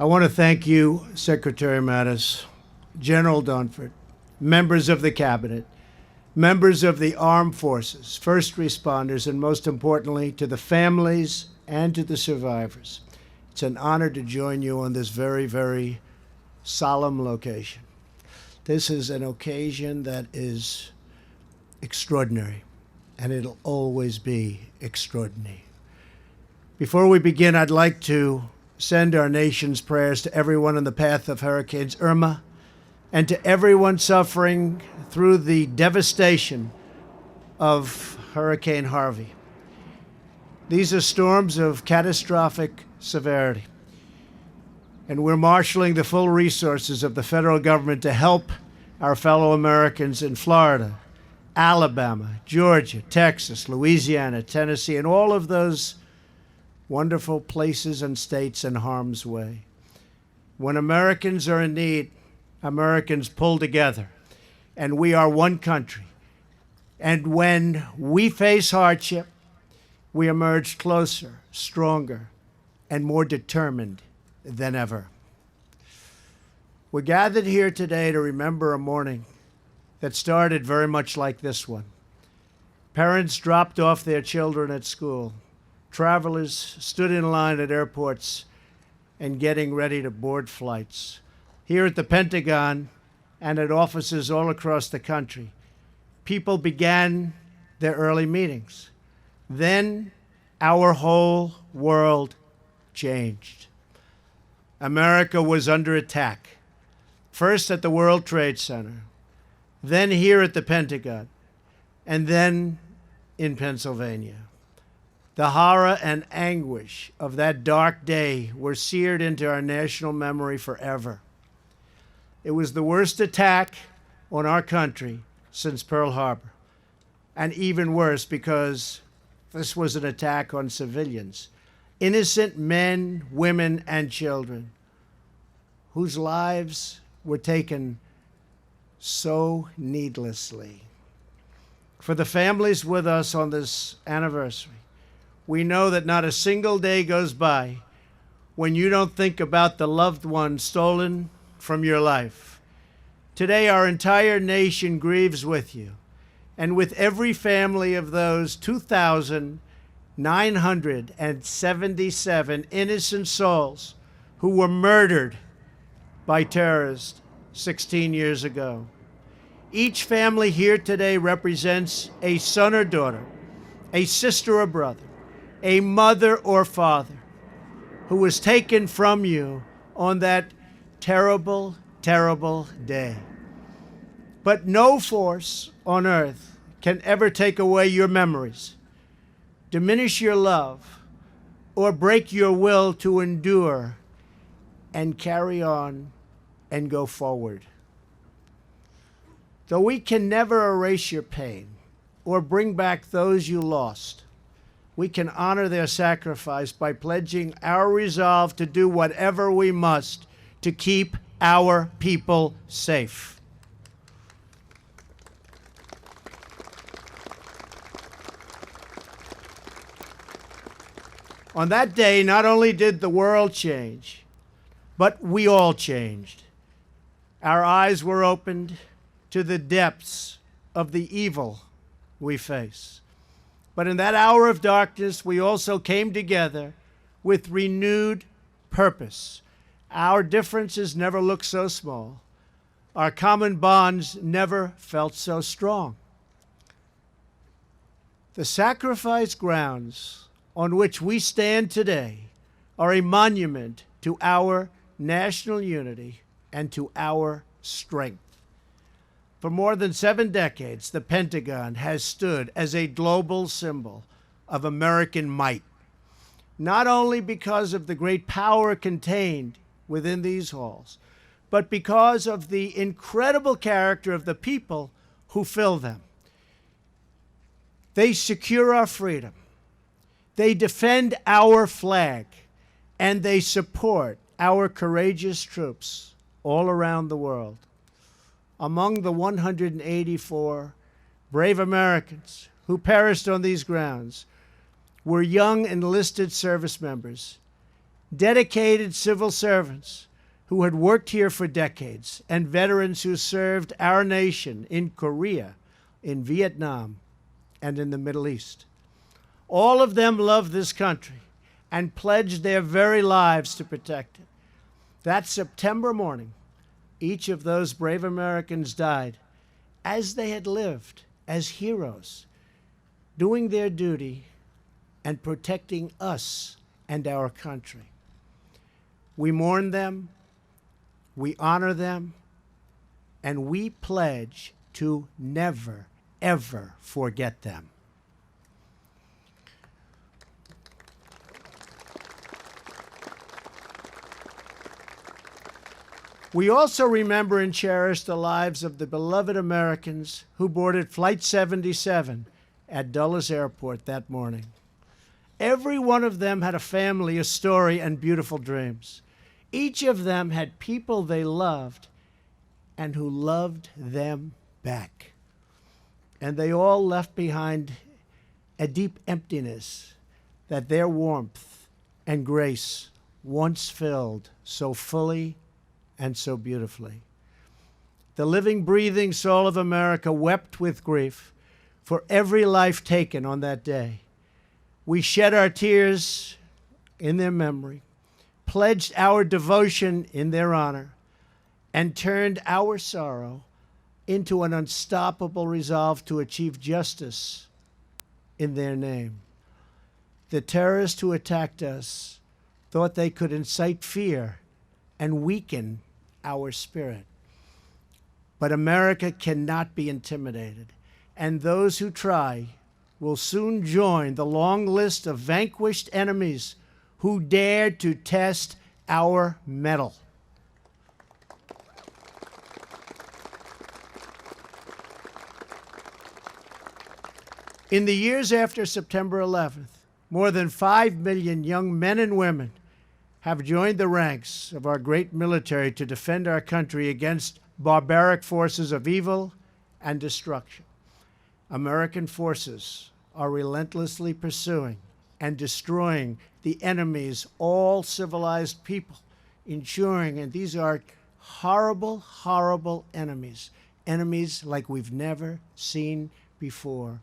I want to thank you, Secretary Mattis, General Dunford, members of the Cabinet, members of the armed forces, first responders, and most importantly, to the families and to the survivors. It's an honor to join you on this very, very solemn location. This is an occasion that is extraordinary, and it'll always be extraordinary. Before we begin, I'd like to send our nation's prayers to everyone in the path of Hurricanes Irma and to everyone suffering through the devastation of Hurricane Harvey. These are storms of catastrophic severity, and we're marshaling the full resources of the federal government to help our fellow Americans in Florida, Alabama, Georgia, Texas, Louisiana, Tennessee, and all of those wonderful places and states in harm's way. When Americans are in need, Americans pull together, and we are one country. And when we face hardship, we emerge closer, stronger, and more determined than ever. We're gathered here today to remember a morning that started very much like this one. Parents dropped off their children at school. Travelers stood in line at airports and getting ready to board flights. Here at the Pentagon and at offices all across the country, people began their early meetings. Then our whole world changed. America was under attack, first at the World Trade Center, then here at the Pentagon, and then in Pennsylvania. The horror and anguish of that dark day were seared into our national memory forever. It was the worst attack on our country since Pearl Harbor, and even worse because this was an attack on civilians, innocent men, women, and children whose lives were taken so needlessly. For the families with us on this anniversary, we know that not a single day goes by when you don't think about the loved one stolen from your life. Today, our entire nation grieves with you and with every family of those 2,977 innocent souls who were murdered by terrorists 16 years ago. Each family here today represents a son or daughter, a sister or brother, a mother or father who was taken from you on that terrible, terrible day. But no force on earth can ever take away your memories, diminish your love, or break your will to endure and carry on and go forward. Though we can never erase your pain or bring back those you lost, we can honor their sacrifice by pledging our resolve to do whatever we must to keep our people safe. On that day, not only did the world change, but we all changed. Our eyes were opened to the depths of the evil we face. But in that hour of darkness, we also came together with renewed purpose. Our differences never looked so small. Our common bonds never felt so strong. The sacrifice grounds on which we stand today are a monument to our national unity and to our strength. For more than 7 decades, the Pentagon has stood as a global symbol of American might, not only because of the great power contained within these halls, but because of the incredible character of the people who fill them. They secure our freedom, they defend our flag, and they support our courageous troops all around the world. Among the 184 brave Americans who perished on these grounds were young enlisted service members dedicated civil servants who had worked here for decades, and veterans who served our nation in Korea, in Vietnam, and in the Middle East. All of them loved this country and pledged their very lives to protect it. That September morning, each of those brave Americans died as they had lived, as heroes, doing their duty and protecting us and our country. We mourn them, we honor them, and we pledge to never, ever forget them. We also remember and cherish the lives of the beloved Americans who boarded Flight 77 at Dulles Airport that morning. Every one of them had a family, a story, and beautiful dreams. Each of them had people they loved and who loved them back. And they all left behind a deep emptiness that their warmth and grace once filled so fully and so beautifully. The living, breathing soul of America wept with grief for every life taken on that day. We shed our tears in their memory, pledged our devotion in their honor, and turned our sorrow into an unstoppable resolve to achieve justice in their name. The terrorists who attacked us thought they could incite fear and weaken our spirit. But America cannot be intimidated, and those who try will soon join the long list of vanquished enemies who dared to test our mettle. In the years after September 11th, more than 5 million young men and women have joined the ranks of our great military to defend our country against barbaric forces of evil and destruction. American forces are relentlessly pursuing and destroying the enemy's all civilized people, ensuring, and these are horrible, horrible enemies, enemies like we've never seen before.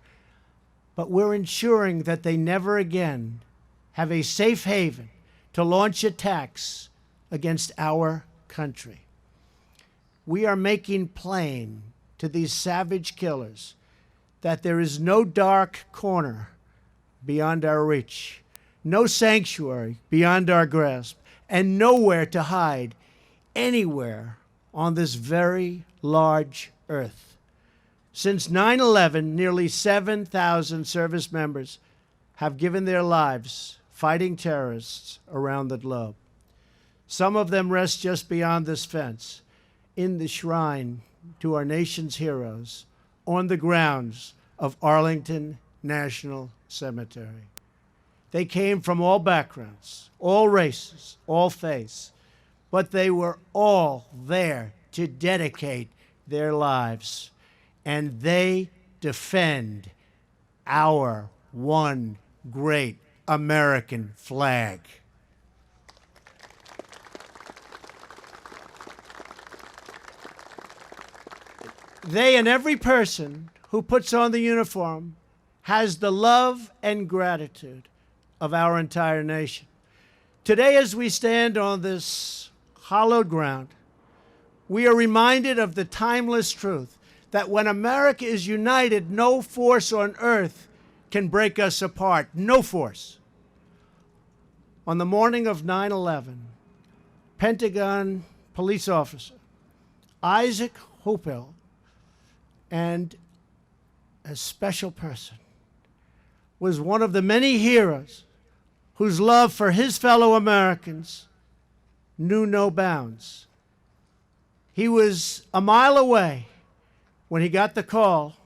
But we're ensuring that they never again have a safe haven to launch attacks against our country. We are making plain to these savage killers that there is no dark corner beyond our reach, no sanctuary beyond our grasp, and nowhere to hide anywhere on this very large earth. Since 9/11, nearly 7,000 service members have given their lives fighting terrorists around the globe. Some of them rest just beyond this fence, in the shrine to our nation's heroes, on the grounds of Arlington National Cemetery. They came from all backgrounds, all races, all faiths, but they were all there to dedicate their lives, and they defend our one great American flag. They and every person who puts on the uniform has the love and gratitude of our entire nation. Today, as we stand on this hallowed ground, we are reminded of the timeless truth that when America is united, no force on earth can break us apart. No force. On the morning of 9/11, Pentagon police officer Isaac Houghtaling, and a special person, was one of the many heroes whose love for his fellow Americans knew no bounds. He was a mile away when he got the call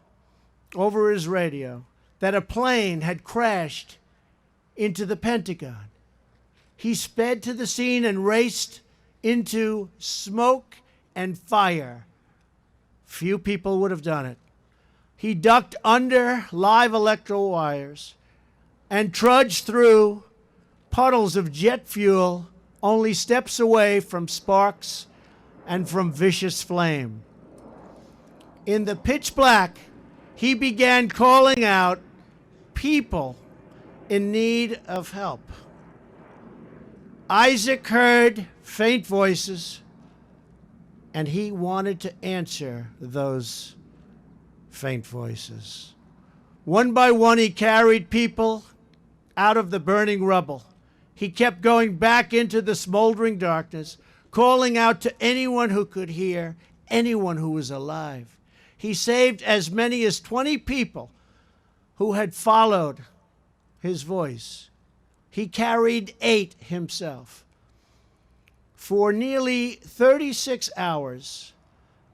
over his radio that a plane had crashed into the Pentagon. He sped to the scene and raced into smoke and fire. Few people would have done it. He ducked under live electrical wires and trudged through puddles of jet fuel only steps away from sparks and from vicious flame. In the pitch black, he began calling out people in need of help. Isaac heard faint voices, and he wanted to answer those faint voices. One by one, he carried people out of the burning rubble. He kept going back into the smoldering darkness, calling out to anyone who could hear, anyone who was alive. He saved as many as 20 people who had followed his voice. He carried 8 himself. For nearly 36 hours,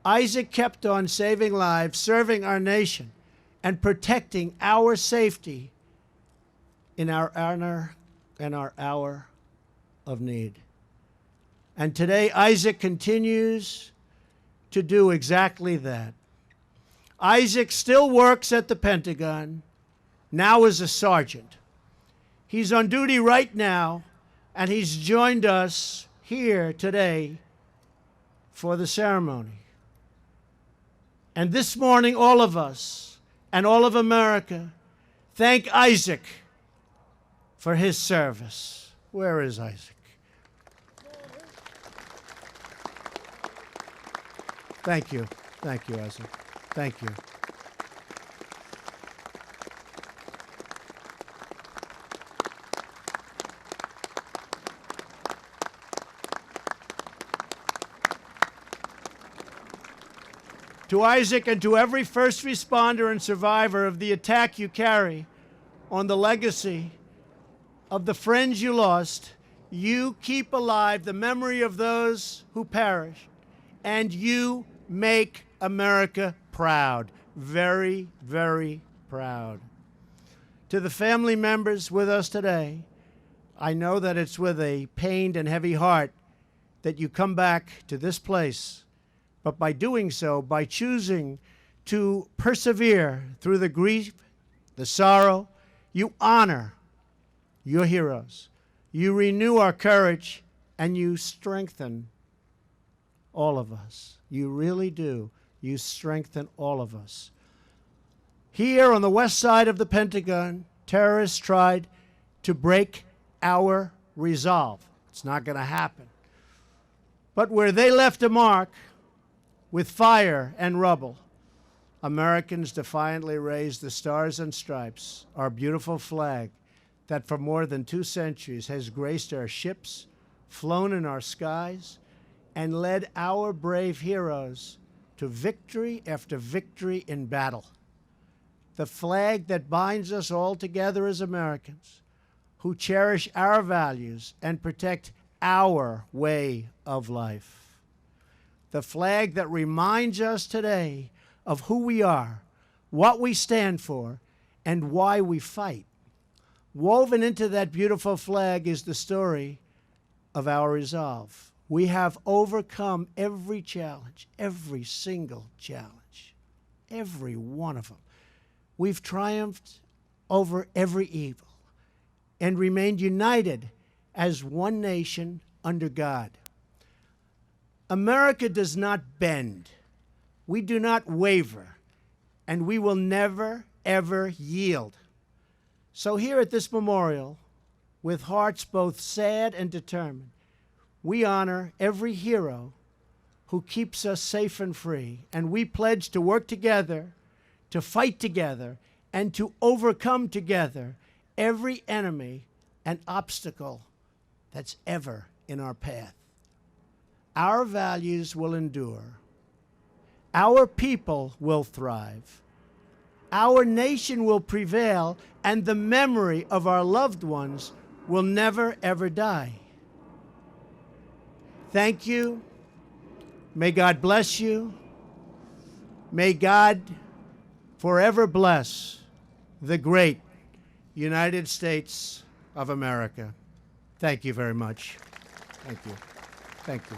Isaac kept on saving lives, serving our nation, and protecting our safety in our honor and our hour of need. And today, Isaac continues to do exactly that. Isaac still works at the Pentagon, now as a sergeant. He's on duty right now, and he's joined us here today for the ceremony. And this morning, all of us and all of America thank Isaac for his service. Where is Isaac? Thank you. Thank you, Isaac. Thank you. To Isaac and to every first responder and survivor of the attack you carry on the legacy of the friends you lost, you keep alive the memory of those who perished, and you make America proud. Very, very proud. To the family members with us today, I know that it's with a pained and heavy heart that you come back to this place. But by doing so, by choosing to persevere through the grief, the sorrow, you honor your heroes. You renew our courage, and you strengthen all of us. You really do. You strengthen all of us. Here on the west side of the Pentagon, terrorists tried to break our resolve. It's not going to happen. But where they left a mark, with fire and rubble, Americans defiantly raised the Stars and Stripes, our beautiful flag that for more than 2 centuries has graced our ships, flown in our skies, and led our brave heroes to victory after victory in battle. The flag that binds us all together as Americans, who cherish our values and protect our way of life. The flag that reminds us today of who we are, what we stand for, and why we fight. Woven into that beautiful flag is the story of our resolve. We have overcome every challenge, every single challenge, every one of them. We've triumphed over every evil and remained united as one nation under God. America does not bend. We do not waver, and we will never, ever yield. So here at this memorial, with hearts both sad and determined, we honor every hero who keeps us safe and free, and we pledge to work together, to fight together, and to overcome together every enemy and obstacle that's ever in our path. Our values will endure. Our people will thrive. Our nation will prevail, and the memory of our loved ones will never, ever die. Thank you. May God bless you. May God forever bless the great United States of America. Thank you very much. Thank you. Thank you.